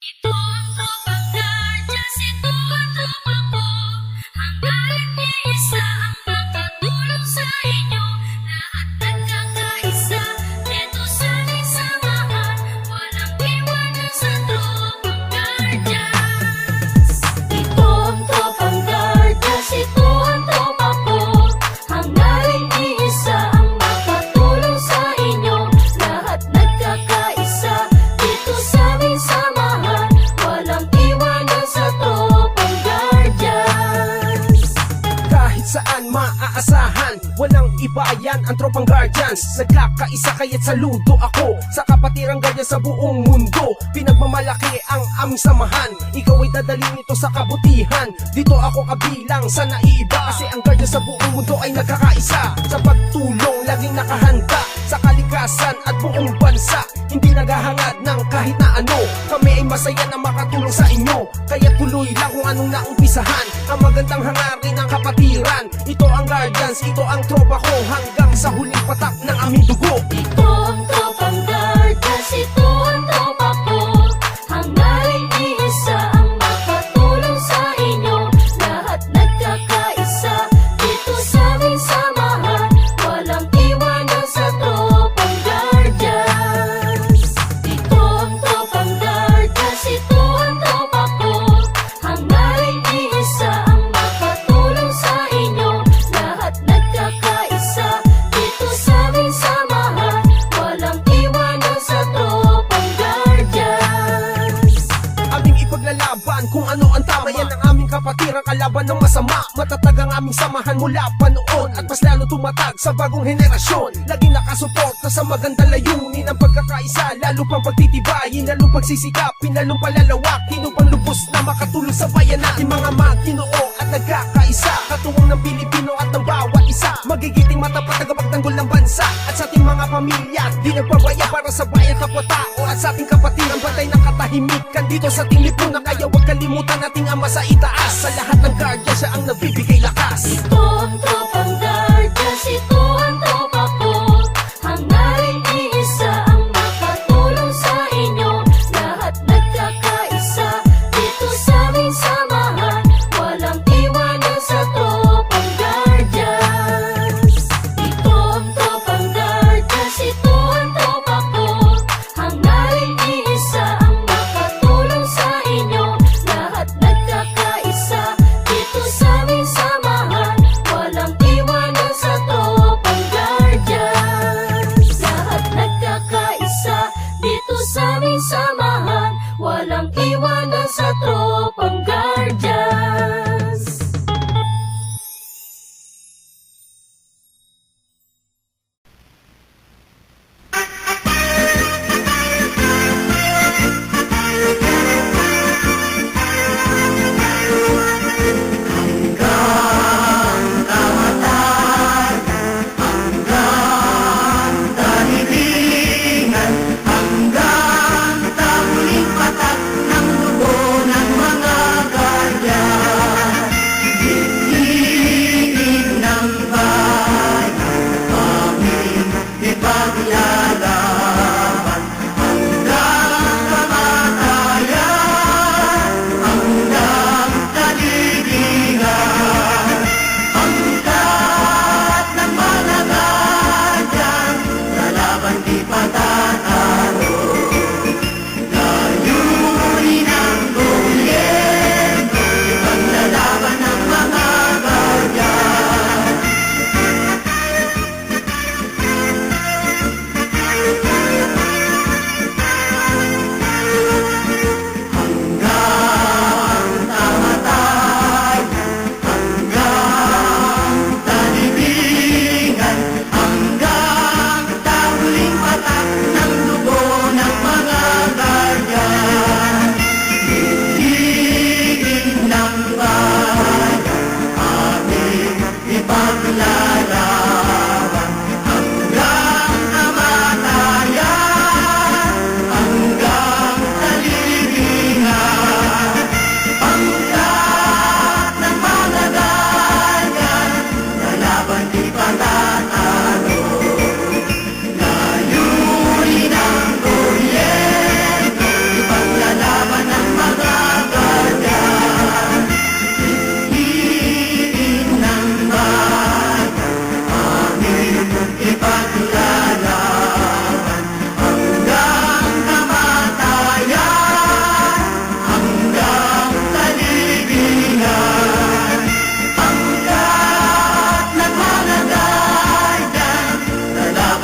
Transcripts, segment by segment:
Ito ang tropang guardians, ito ang tropa ko. Hangarin ni isa ang makatulong sa inyo. Lahat nagkakaisa, dito sa ating samahan. Walang iwanan sa tropang guardians. Ito ang tropang guardians, ito ang tropa ko. Hangarin ni isa ang makatulong sa inyo. Lahat nagkakaisa, dito sa aming samahan. Walang iwanan sa tropang guardians. Kahit saan maaasahan, walang iba yan ang tropang guardians. Nagkakaisa kaya't saludo ako sa kapatirang guardians sa buong mundo. Pinagmamalaki ang aming samahan, ikaw ay dadalhin ito sa kabutihan. Dito ako kabilang sa naiiba, kasi ang guardians sa buong mundo ay nagkakaisa. Sa pagtulong, laging nakahanda sa kalikasan at buong bansa. Hindi naghahangad ng kahit na ano, kami ay masaya na makatulong sa inyo. Kaya tuloy lang kung anong naumpisahan, ang magandang hangarin ng kapatiran. Ito ang guardians, ito ang tropa ko, hanggang sa huling patak ng aming dugo. Ito ang tropang guardians, ito ang tropa ko. Hangarin ni isa ang makatulong sa inyo. Lahat nagkakaisa, dito sa aming samahan. Walang iwanan sa tropang guardians. Ito ang tropang guardians, ito ang tropa ko. Hangarin ni isa ang makatulong sa inyo. Lahat nagkakaisa, dito sa aming samahan. Walang iwanan sa tropang guardians. Aming ipaglalaban kung ano ang tama, yan ang aming kapatirang kalaban ng masama. Matatag ang aming samahan mula pa noon, at mas lalo tumatag sa bagong henerasyon. Laging nakasuporta sa magandang layunin ang pagkakaisa, lalo pang pagtitibayin, lalo pagsisikapin, lalong palalawakin upang lubos na makatulong sa bayan natin. Mga Maginoo at nagkakaisa, katuwang ng Pilipino at ng bawat isa. Magigiting matapat na kapagtanggol ng bansa, at sa ating mga pamilya di nagpabaya para sa bayan kapwa-tao. At sa ating kapatiran, batay ng katahimikan dito sa ating lipunan. Kaya huwag kalimutan nating ama sa itaas. Sa lahat ng guardian, siya ang nagbibigay lakas. Ito ang tropang guardians, ito ang tropa ko. Hangarin ni isa ang makatulong sa inyo. Lahat nagkakaisa, dito sa aming samahan. Walang iwanan sa tropang guardians. Ito ang tropang guardians, ito ang tropa ko. Hangarin ni isa ang makatulong sa inyo. Lahat nagkakaisa, dito sa aming samahan. Walang iwanan sa tropang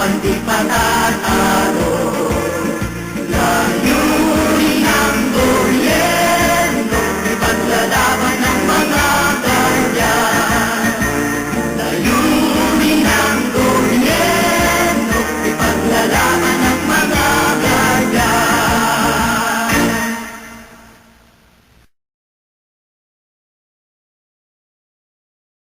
usapan di patay.